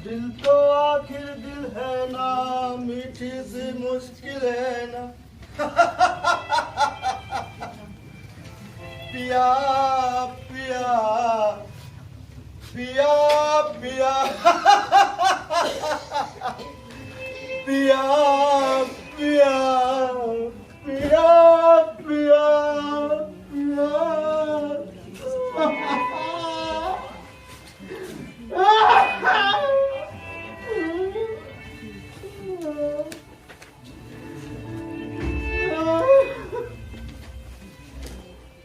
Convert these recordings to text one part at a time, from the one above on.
दिल तो आखिर दिल है ना, मीठी सी मुश्किल है ना। पिया पिया पिया पिया पिया पिया पिया पिया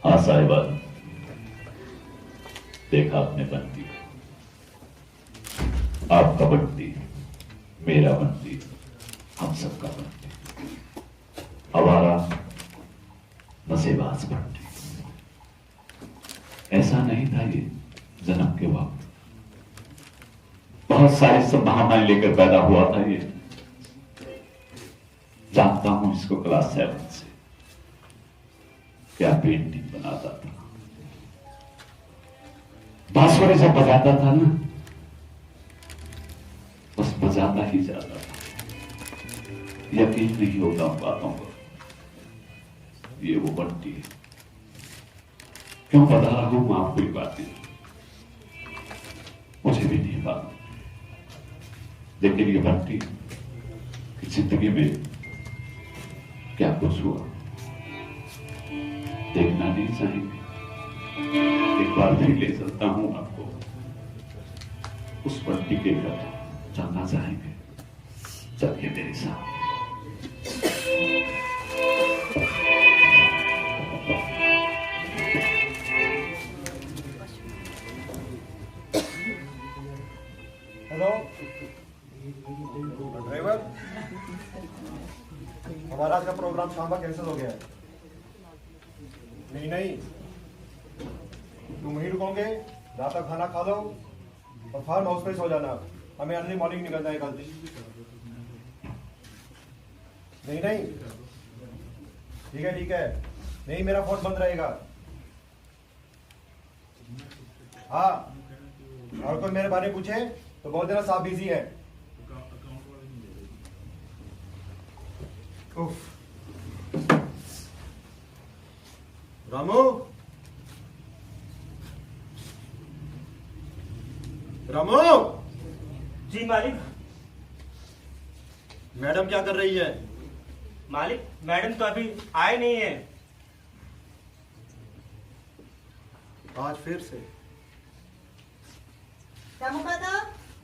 हाँ साहिबा, देखा आपने बंटी, आपका बंटी, मेरा बंटी, हम सबका बंटी, हमारा नशेबाज बंटी। ऐसा नहीं था ये जन्म के वक्त, बहुत सारी संभावनाएं लेकर पैदा हुआ था ये। जानता हूं इसको क्लास 7 से, क्या पेंटिंग बनाता था, बांसुरी जब बजाता था ना, बस बजाता ही जाता था। यकीन नहीं होता उन बातों पर, ये वो बंटी है। क्यों बता रहा हूं आपको ये बातें, मुझे भी नहीं मालूम, लेकिन ये बंटी की जिंदगी में क्या कुछ हुआ देखना नहीं चाहेंगे। एक बार भी ले चलता हूं आपको, उस बंटी के घर जाना चाहेंगे, चलिए मेरे साथ। हेलो ड्राइवर, हमारा आज का प्रोग्राम शाम का कैंसिल हो गया है। नहीं, तुम वहीं रुकोगे, रात का खाना खा लो और फार्म हाउस पे सो जाना। हमें अर्ली मॉर्निंग निकलना है कल। नहीं, ठीक है। नहीं, मेरा फोन बंद रहेगा। हाँ, और कोई मेरे बारे में पूछे तो बोल देना साहब बिजी है। उफ। रामू, जी मालिक। मैडम क्या कर रही है? मालिक, मैडम तो अभी आए नहीं है। आज फिर से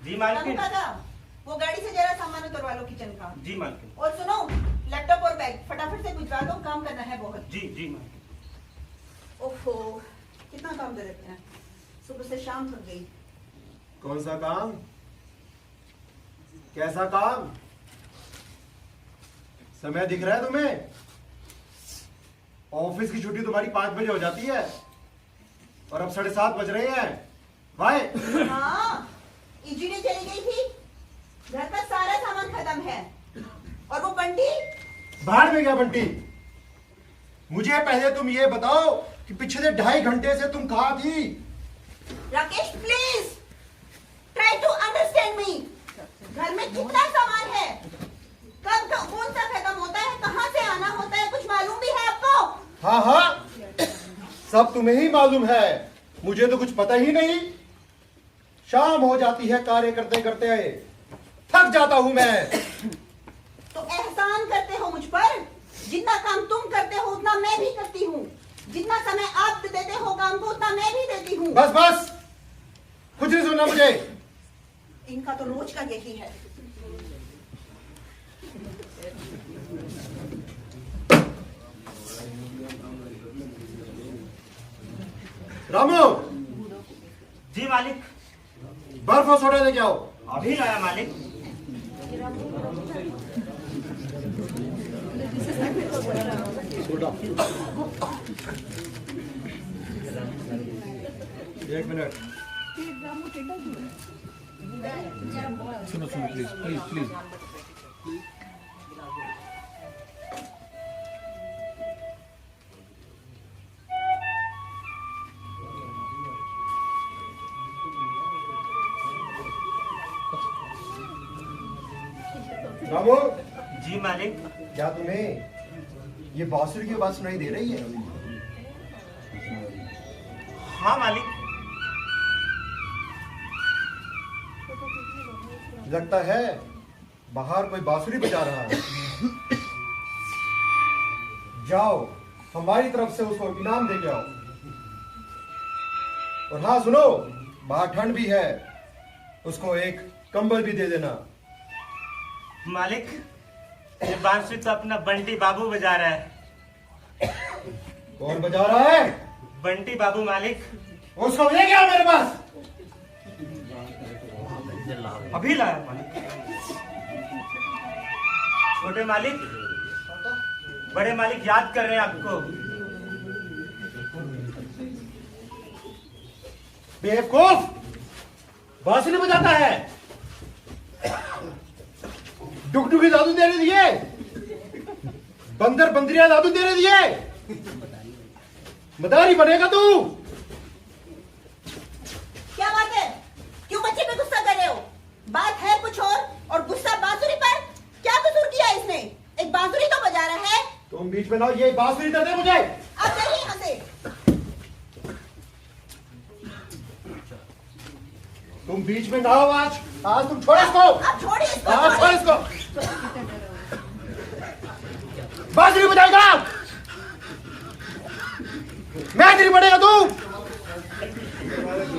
जी मालिक। वो गाड़ी से जरा सामान उतरवा लो किचन का। जी मालिक। और सुनो, लैपटॉप और बैग फटाफट से भिजवा दो, काम करना है बहुत। जी मालिक। ओफो, कितना काम दे देते हैं, सुबह से शाम थक गई। कौन सा काम? कैसा काम? समय दिख रहा है तुम्हें? ऑफिस की छुट्टी तुम्हारी 5 बजे हो जाती है और अब 7:30 बज रहे हैं। भाई हाँ, इंजीनियर चली गई थी, घर का सारा सामान खत्म है। और वो बंटी? बाहर में क्या बंटी? मुझे पहले तुम ये बताओ कि पिछले 2.5 घंटे से तुम कहां थी? Rakesh please try to understand me. घर में कितना सामान है, कब कौन सा खत्म होता है, कहां से आना होता है, कुछ मालूम भी है आपको? हाँ, सब तुम्हें ही मालूम है, मुझे तो कुछ पता ही नहीं। शाम हो जाती है कार्य करते करते, थक जाता हूं मैं। तो एहसान करते हो मुझ पर? जितना काम तुम करते हो उतना मैं भी करती हूँ, जितना समय आप देते हो काम को उतना मैं भी देती हूँ। बस कुछ नहीं सुनना मुझे। इनका तो रोज का यही है। रामू, जी मालिक। बर्फ और सोडा लेके आओ। अभी लाया मालिक। एक मिनट। सुनो सुनो प्लीज प्लीज प्लीज। रामू, जी मालिक। क्या तुम्हें ये बांसुरी की आवाज सुनाई दे रही है? हाँ मालिक। लगता है बाहर कोई बांसुरी बजा रहा है। जाओ, हमारी तरफ से उसको इनाम दे के आओ। और हाँ सुनो, बाहर ठंड भी है, उसको एक कंबल भी दे देना। मालिक, ये बांसुरी तो अपना बंटी बाबू बजा रहा है। कौन बजा रहा है? बंटी बाबू मालिक। उसको ले गया मेरे पास। अभी लाया मालिक। छोटे मालिक, बड़े मालिक याद कर रहे हैं आपको। बेवकूफ, बांसुरी बजाता है। डुगडुगी जादू देने दिए, बंदर बंदरिया जादू देने दिए। मदारी बनेगा तू। क्या बात है? क्यों बच्चे पे गुस्सा कर रहे हो? बात है कुछ और गुस्सा बांसुरी पर। क्या कसूर किया इसने? एक बांसुरी तो बजा रहा है। तुम बीच में ना, ये बांसुरी दे दे मुझे। अब चलिए यहाँ से। तुम बीच में ना हो। आज तुम छोड़ो इसको। आप छोड़िए इसको। हाँ, छोड़ इसको। बांसुरी बजाएगा, मैच नहीं पड़ेगा तू।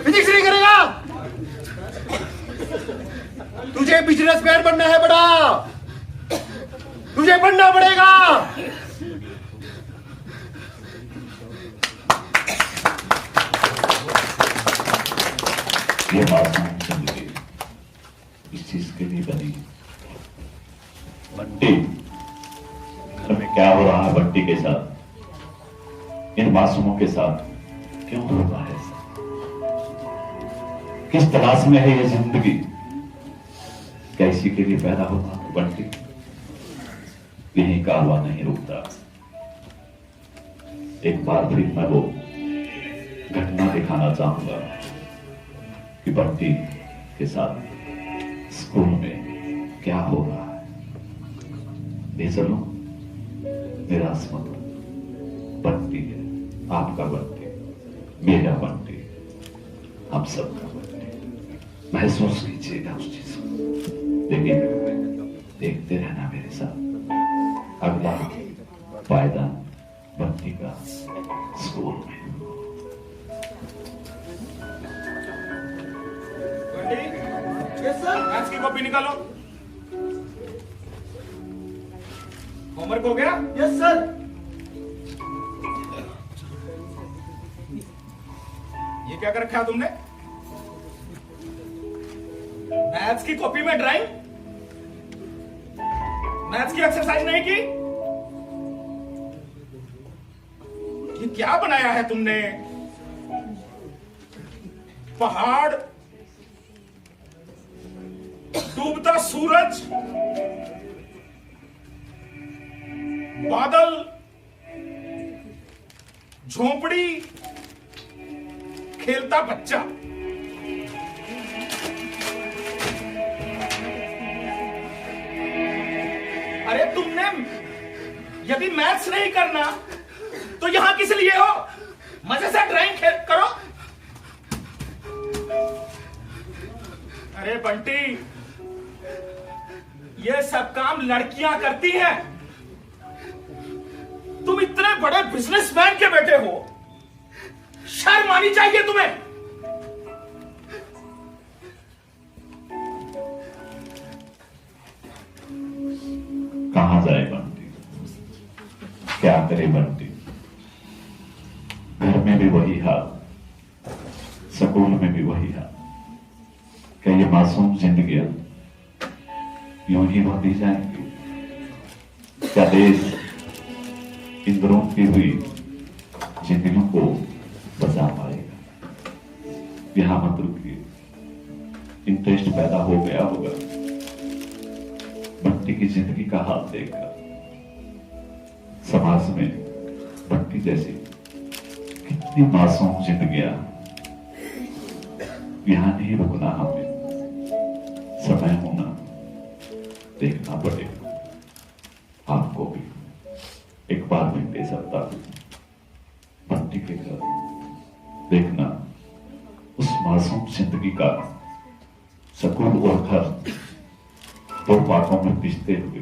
फिजिक्स नहीं करेगा। तुझे बिजनेसमैन बनना है बड़ा, तुझे बनना पड़ेगा। ये मासूम जिंदगी इस चीज के लिए बनी। बंटी, घर में क्या हो रहा है बंटी के साथ? इन मासूमों के साथ क्यों हो रहा है ऐसा? किस तलाश में है ये जिंदगी? क्या इसी के लिए पैदा हुआ है बंटी? यही कारवां नहीं रुकता। एक बार फिर मैं वो घटना दिखाना चाहूंगा कि बंटी के साथ स्कूल में क्या हो रहा है। ले चलो, मेरा स्मरण बंटी है, आपका बंटी, मेरा बंटी, हम सबका बंटी। महसूस कीजिएगा उस चीज को। देखिए, देखते रहना मेरे साथ। अगला पायदान बंटी का स्कूल में। Yes sir. मैथ्स की कॉपी निकालो। होमवर्क हो गया? Yes sir. ये क्या कर रखा है तुमने? मैथ्स की कॉपी में ड्राइंग? मैथ्स की एक्सरसाइज नहीं की? ये क्या बनाया है तुमने? पहाड़, डूबता सूरज, बादल, झोपड़ी, खेलता बच्चा। अरे तुमने यदि मैथ्स नहीं करना तो यहां किस लिए हो? मजे से ड्राइंग करो। अरे बंटी, ये सब काम लड़कियां करती हैं। तुम इतने बड़े बिजनेसमैन के बेटे हो, शर्म आनी चाहिए तुम्हें। कहां जाए बंटी? क्या करे बंटी? घर में भी वही हाल, स्कूल में भी वही हाल। क्या ये मासूम जिंदगियां यूं ही बढ़ती जाएंगी? क्या देश इंद्रों की हुई जिंदगियों को बचा पाएगा। यहां मत रुकिए, इंटरेस्ट पैदा हो गया होगा बंटी की जिंदगी का हाल देखकर। समाज में बंटी जैसी कितनी मासूम जिंदगियां, यहां नहीं रुकना हमें, समय होना देखना पड़ेगा। आपको भी एक बार मैं दे सकता हूं बंटी के घर, देखना उस मासूम जिंदगी का सकून और घर दो पार्टों में पिसते हुए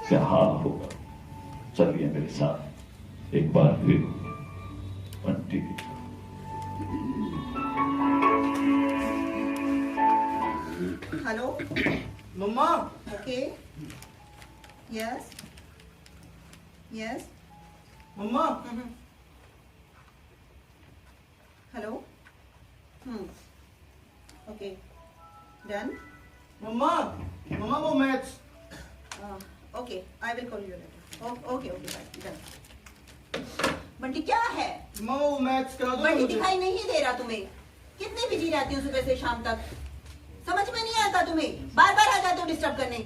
क्या हाल होगा। चलिए मेरे साथ एक बार फिर बंटी के घर। Hello, mamma, okay, yes, yes, mamma, hello, okay, done, mamma, mamma वो maths. Okay, I will call you later. Okay, okay, bye, done. Bunty क्या है? मम्मा वो मैथ्स करा दो ना बंटी मुझे। दिखाई नहीं दे रहा तुम्हें? कितनी बिजी रहती हो सुबह से शाम तक? समझ में नहीं आता तुम्हें? बार बार आ जाते हो डिस्टर्ब करने।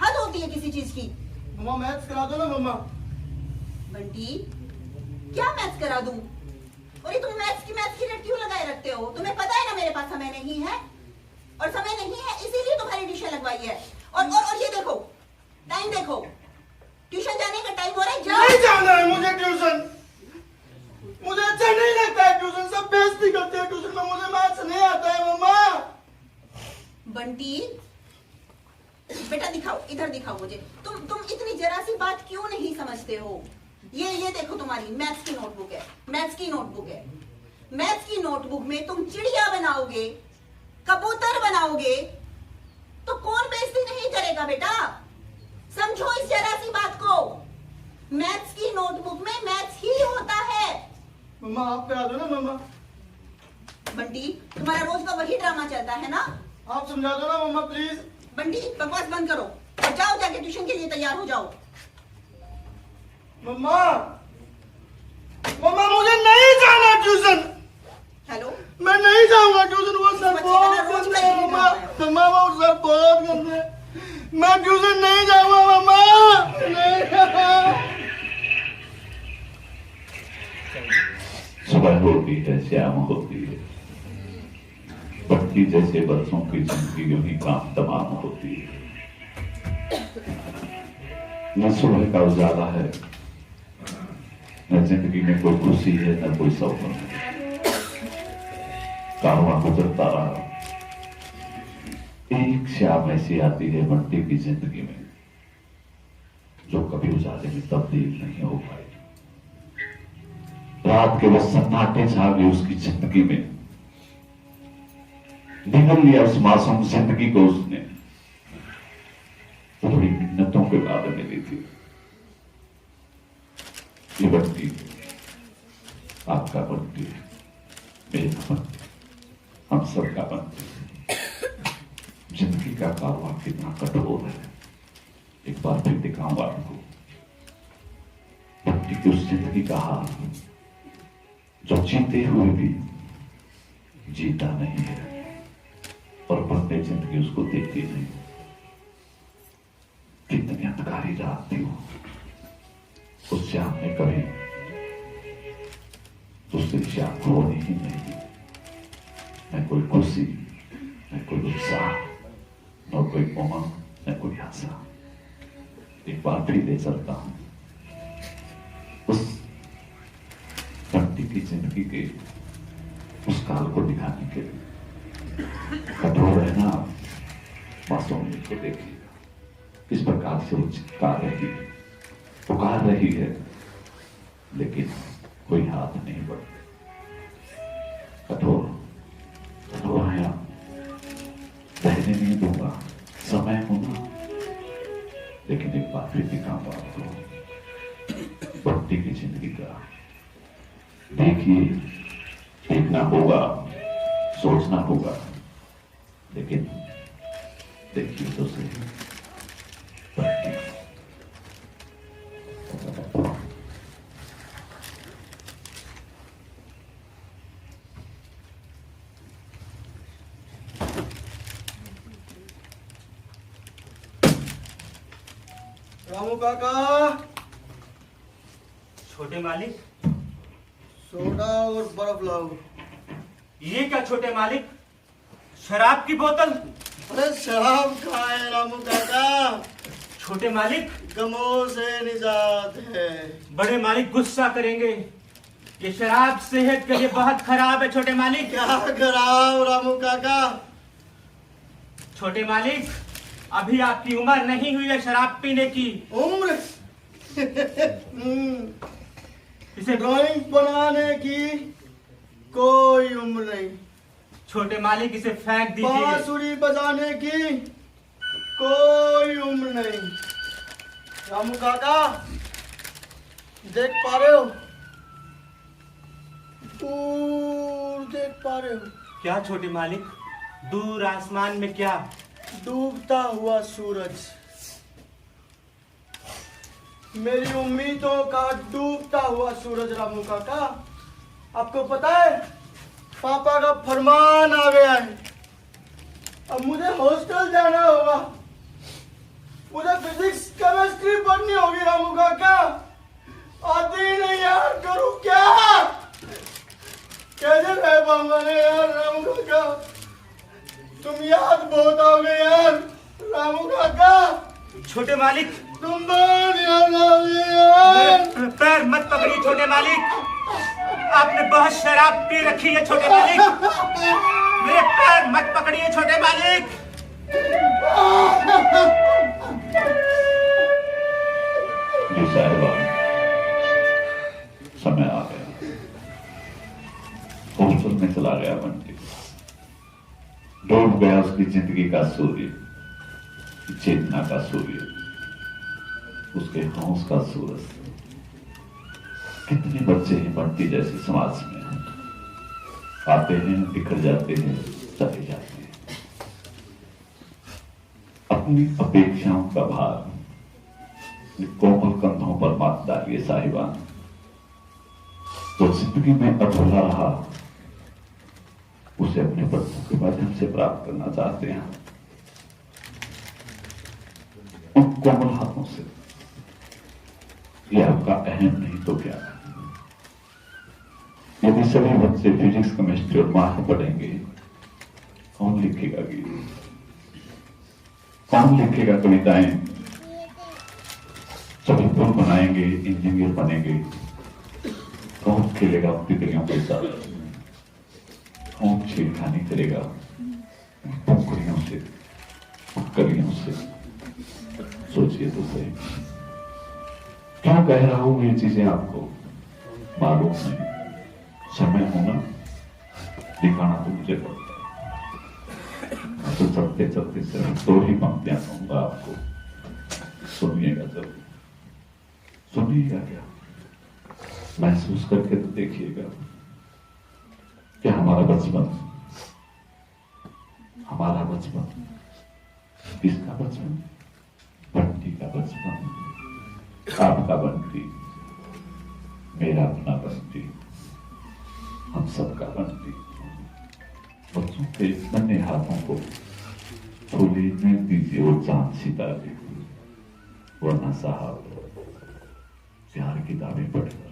हद होती है किसी चीज की। मम्मा मैथ्स करा दो ना मम्मा। बंटी, क्या मैथ्स करा दूं? और ये तुम मैथ्स की रट क्यों लगाए रखते हो? तुम्हें पता है ना मेरे पास समय नहीं है, और समय नहीं है इसीलिए तुम्हारी ट्यूशन लगवाई है। और ये देखो, टाइम देखो, ट्यूशन जाने का टाइम हो रहा है। नहीं जाओ। जाना है मुझे ट्यूशन। मुझे अच्छा नहीं लगता है ट्यूशन, सब बेइज्जती करते हैं ट्यूशन में। मुझे मैथ्स नहीं आता है मम्मा। बंटी बेटा दिखाओ, इधर दिखाओ मुझे। तुम इतनी जरा सी बात क्यों नहीं समझते हो? ये देखो तुम्हारी मैथ्स की नोटबुक है, मैथ्स की नोटबुक है। मैथ्स की नोटबुक में तुम चिड़िया बनाओगे, कबूतर बनाओगे, तो कौन बेइज्जती नहीं करेगा बेटा? समझो इस जरा सी बात को। मैथ्स की नोटबुक में मैथ्स ही होता है। मम्मा आप करा दो ना मम्मा। बंटी, तुम्हारा रोज का वही ड्रामा चलता है ना? आप समझा दो ना मम्मा प्लीज। बंटी बकवास बंद करो और जाओ, जाके ट्यूशन के लिए तैयार हो जाओ। मम्मा, मम्मा मुझे नहीं जाना ट्यूशन। हेलो, मैं नहीं जाऊंगा ट्यूशन। वो सर बच्चे बहुत का रोज गंदे का हैं यही मम्मा। ड्रामा है। मम्मा वो सर बहुत गंदे हैं। मैं ट्यूशन नहीं जाऊंगा मम्मा। नहीं। सुबह होती है, शाम होती है, बंटी जैसे बच्चों की जिंदगी यूं ही काम तमाम होती है। न सुबह का उजाला है, न जिंदगी में कोई खुशी है, न कोई सौगन है। कारवां गुजरता रहा, एक शाम ऐसी आती है बंटी की जिंदगी में जो कभी उजाले में तब्दील नहीं हो पाई। रात के वो सन्नाटे छा गए उसकी जिंदगी में। निगल लिया उस मासूम जिंदगी को उसने, वो थोड़ी मिन्नतों के बाद मिली थी। ये बंटी, आपका बंटी, मेरा बंटी, हम सबका बंटी। जिंदगी का कारवां कितना कठोर है, एक बार फिर दिखाऊंगा आपको बंटी की उस जिंदगी का हाल जो जीते हुए भी जीता नहीं है, और बंदे जिंदगी उसको देती नहीं। कितनी अंधकारी रात थी वो, उस शाम में कभी दूसरी शाम होनी ही नहीं। न कोई खुशी, न कोई उत्साह, न कोई उमंग, न कोई आशा। एक बार फिर ले चलता हूं उस बंटी की जिंदगी के उस काल को दिखाने के लिए। कठोर है ना, मासूमियत को देखिएगा किस प्रकार से वो चित्कार रही है, पुकार रही है, लेकिन कोई हाथ नहीं बढ़ते। कठोर कठोर है आप, रहने नहीं दूंगा, समय होना। लेकिन एक बार फिर दिखाऊंगा आपको बंटी की जिंदगी का। देखिए, देखना होगा, सोचना होगा, लेकिन देखिए तो सही बंटी। रामू काका, छोटे मालिक, सोडा और बर्फ लाओ। ये क्या छोटे मालिक, शराब की बोतल? अरे शराब कहाँ है रामू काका? छोटे मालिक, गमों से निजात है। बड़े मालिक गुस्सा करेंगे। ये शराब सेहत के लिए बहुत खराब है छोटे मालिक। क्या खराब रामू काका? छोटे मालिक, अभी आपकी उम्र नहीं हुई है शराब पीने की। उम्र? इसे ड्राइंग बनाने की कोई उम्र नहीं। छोटे मालिक इसे फेंक दीजिए। बांसुरी बजाने की कोई उम्र नहीं। रामू काका, देख पा रहे हो? दूर देख पा रहे हो? क्या छोटे मालिक? दूर आसमान में क्या? डूबता हुआ सूरज। मेरी उम्मीदों का डूबता हुआ सूरज रामू काका। आपको पता है, पापा का फरमान आ गया है। अब मुझे हॉस्टल जाना होगा। मुझे फिजिक्स केमिस्ट्री पढ़नी होगी रामू काका। आती ही नहीं यार, करूं क्या? कैसे रह पाऊंगा ना यार रामू काका? तुम याद बहुत आओगे यार रामू काका। छोटे मालिक, तुम बहुत याद आओगे यार। मेरे पैर मत पकड़िए छोटे मालिक। आपने बहुत शराब पी रखी है छोटे मालिक। मेरे पैर मत पकड़िए छोटे मालिक। जी साहिबान, समय आ गया। हॉस्टल में चला गया बंटी। डूब गया उसकी जिंदगी का सूर्य, चेतना का सूर्य, उसके हौस का सूरज। कितने बच्चे हैं बंटी जैसे समाज में, आते हैं, बिखर जाते हैं, चले जाते हैं। अपनी अपेक्षाओं का भार कोमल कंधों पर मत डालिए साहिबान। तो जिंदगी में अधूरा रहा, उसे अपने बच्चों के माध्यम से प्राप्त करना चाहते हैं। उन कोमल हाथों से। यह आपका अहम नहीं तो क्या? यदि सभी बच्चे फिजिक्स, केमिस्ट्री और मैथ पढ़ेंगे, कौन लिखेगा गीत? कौन लिखेगा कविताएं? सभी पुल बनाएंगे, इंजीनियर बनेंगे। कौन खेलेगा तितलियों के साथ? कौन छेड़खानी करेगा पंखुड़ियों से, कलियों से? सोचिए तो सही। क्यों कह रहा हूं ये चीजें आपको? मालूम नहीं, समय होना दिखाना तो मुझे पड़ता है। तो चलते चलते सिर्फ 2 ही पंक्तियां कहूंगा आपको, सुनिएगा जरूर। सुनिएगा क्या, महसूस करके तो देखिएगा। क्या हमारा बचपन, किसका बचपन? बंटी का बचपन, आपका बंटी, मेरा अपना बंटी, हम सबका बंटी। बच्चों के नन्हे हाथों को थोड़ी में दीजिए वो चांद सितारे, वरना साहब प्यार किताबें पढ़कर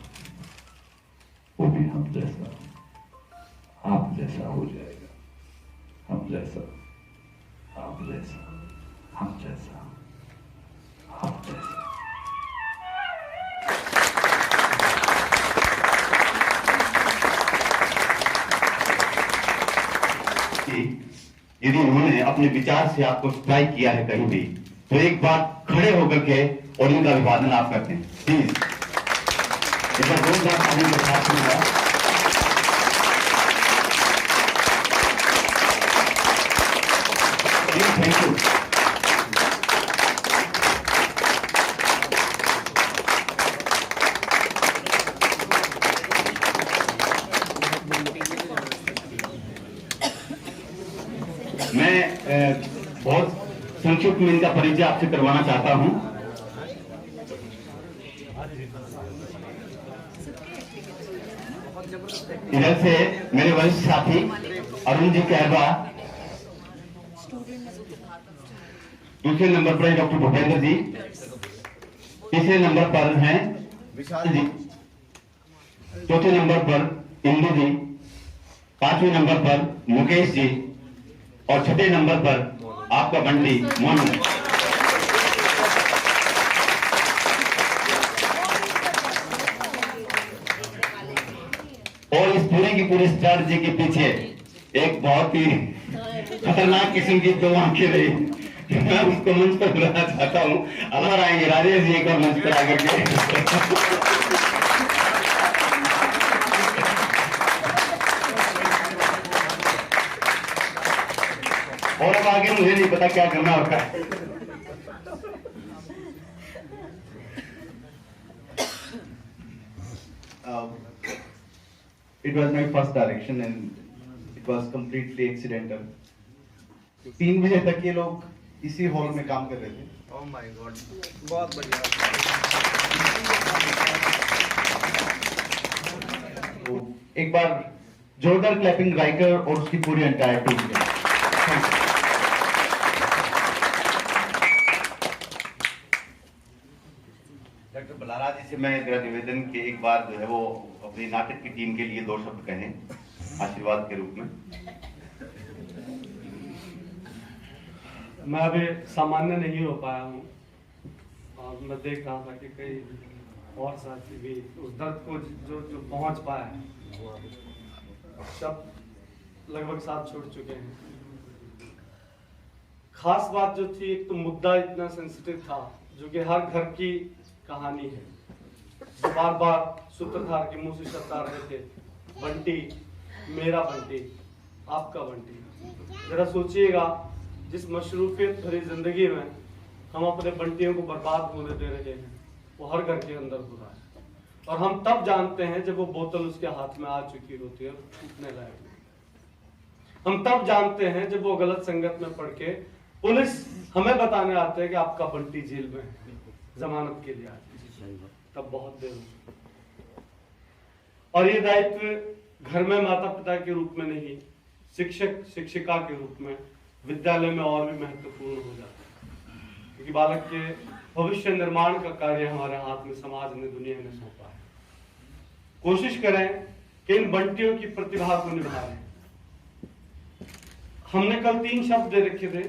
वो भी हम जैसा, आप जैसा हो जाएगा। हम जैसा, आप जैसा, हम जैसा, आप जैसा। यदि उन्होंने अपने विचार से आपको स्ट्राइक किया है कहीं भी, तो एक बार खड़े होकर के और इनका अभिवादन आप करते हैं प्लीज। एक बार जोरदार ताली के साथ होगा। Thank you. मैं बहुत संक्षिप्त में इनका परिचय आपसे करवाना चाहता हूं। इधर से मेरे वरिष्ठ साथी अरुण जी कहवा, दूसरे नंबर पर डॉक्टर भूपेंद्र जी, तीसरे नंबर पर हैं विशाल जी, चौथे नंबर पर इंदु जी, पांचवें नंबर पर मुकेश जी और छठे नंबर पर आपका बंटी मोनू। और इस पूरी की पूरी स्ट्रैटेजी के पीछे एक बहुत ही खतरनाक किस्म की दो आंखें रही। मैं उसको मंच पर बुलाना चाहता हूँ। अगर आएंगे राजेश जी एक बार मंच पर आकर के। और अब आगे मुझे नहीं पता क्या करना होता है। It was my first direction and it was completely accidental. 3 बजे तक ये लोग इसी हॉल में काम कर रहे थे। ओह माय गॉड, बहुत बढ़िया। तो एक बार जोरदार क्लैपिंग राइटर और उसकी पूरी एंटायर टीम के लिए। डॉक्टर बलारा जी से मैं मेरा निवेदन कि एक बार जो है वो अपनी नाटक की टीम के लिए 2 शब्द कहें आशीर्वाद के रूप में। मैं अभी सामान्य नहीं हो पाया हूँ और मैं देख रहा था कि कई और साथी भी उस दर्द को जो पहुँच पाया है, सब लगभग साथ छोड़ चुके हैं। खास बात जो थी, एक तो मुद्दा इतना सेंसिटिव था जो कि हर घर की कहानी है, जो बार बार सूत्रधार के मुंह से शब्द आ रहे थे, बंटी, मेरा बंटी, आपका बंटी। जरा सोचिएगा, जिस मशरूफियत भरी जिंदगी में हम अपने बंटियों को बर्बाद होने दे रहे हैं, वो हर घर के अंदर हो रहा है। और हम तब जानते हैं जब वो बोतल उसके हाथ में आ चुकी होती है और टूटने लायक नहीं। हम तब जानते हैं जब वो गलत संगत में पड़ के पुलिस हमें बताने आते हैं कि आपका बंटी जेल में है, जमानत के लिए आती है, तब बहुत देर हो। और ये दायित्व घर में माता पिता के रूप में नहीं, शिक्षक शिक्षिका के रूप में विद्यालय में और भी महत्वपूर्ण हो जाता है, क्योंकि बालक के भविष्य निर्माण का कार्य हमारे हाथ में समाज ने, दुनिया ने सौंपा है। कोशिश करें कि इन बंटियों की प्रतिभा को निभाएं। हमने कल 3 शब्द दे रखे थे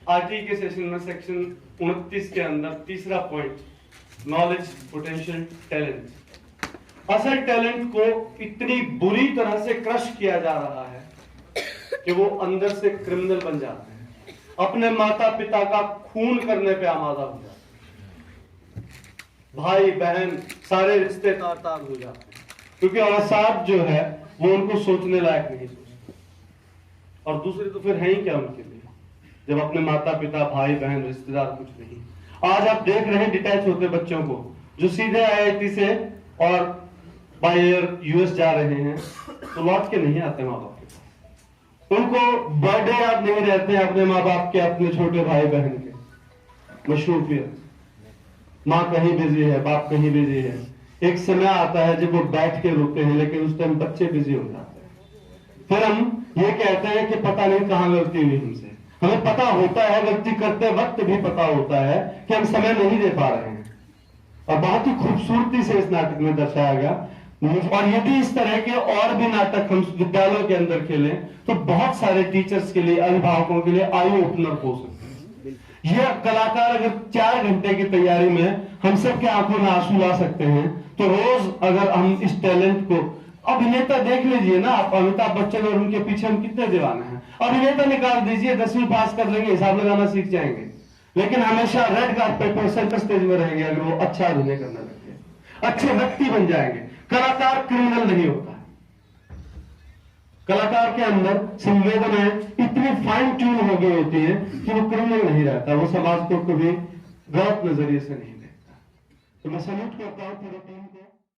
आरटी के सेशन में, सेक्शन 29 के अंदर तीसरा पॉइंट, नॉलेज, पोटेंशियल, टैलेंट। असल टैलेंट को इतनी बुरी तरह से क्रश किया जा रहा है कि वो अंदर से क्रिमिनल बन जाते हैं, अपने माता पिता का खून करने पे आमादा हो जाते हैं, भाई बहन सारे रिश्ते तार हो जाते हैं, क्योंकि औसाफ जो है वो उनको सोचने लायक नहीं सोचते। और दूसरे तो फिर है ही क्या उनके लिए, जब अपने माता पिता, भाई बहन, रिश्तेदार कुछ नहीं। आज आप देख रहे हैं डिटैच होते बच्चों को जो सीधे आईआईटी से और बाय एयर यूएस जा रहे हैं, तो लौट के नहीं आते माँ बाप के पास। उनको बर्थडे याद नहीं रहते हैं अपने माँ बाप के, अपने छोटे भाई बहन के। मशरूफियत, माँ कहीं बिजी है, बाप कहीं बिजी है। एक समय आता है जब वो बैठ के रोते हैं, लेकिन उस टाइम बच्चे बिजी हो जाते हैं। फिर हम ये कहते हैं कि पता नहीं कहाँ गलती हुई हमसे। हमें पता होता है, गलती करते वक्त भी पता होता है कि हम समय नहीं दे पा रहे हैं। और बहुत ही खूबसूरती से इस नाटक में दर्शाया गया। और यदि इस तरह के और भी नाटक हम विद्यालयों के अंदर खेलें तो बहुत सारे टीचर्स के लिए, अभिभावकों के लिए आई ओपनर हो सकते हैं। यह कलाकार अगर 4 घंटे की तैयारी में हम सबके आंखों में आंसू ला सकते हैं, तो रोज अगर हम इस टैलेंट को, अभिनेता देख लीजिए ना आप, अमिताभ बच्चन और उनके पीछे हम कितने दीवाने हैं। अभिनेता निकाल दीजिए, 10वीं पास कर लेंगे, हिसाब लगाना सीख जाएंगे, लेकिन हमेशा रेड कार्पेट पर सेंटर स्टेज में रहेंगे अगर वो अच्छा अभिनय करने लगते हैं, अच्छे व्यक्ति बन जाएंगे। कलाकार क्रिमिनल नहीं होता है। कलाकार के अंदर संवेदनाएं इतनी फाइन ट्यून हो गई होती है कि वो क्रिमिनल नहीं रहता, वो समाज को कभी गलत नजरिए से नहीं देखता। तो मैं सैल्यूट करता हूं पूरी टीम को।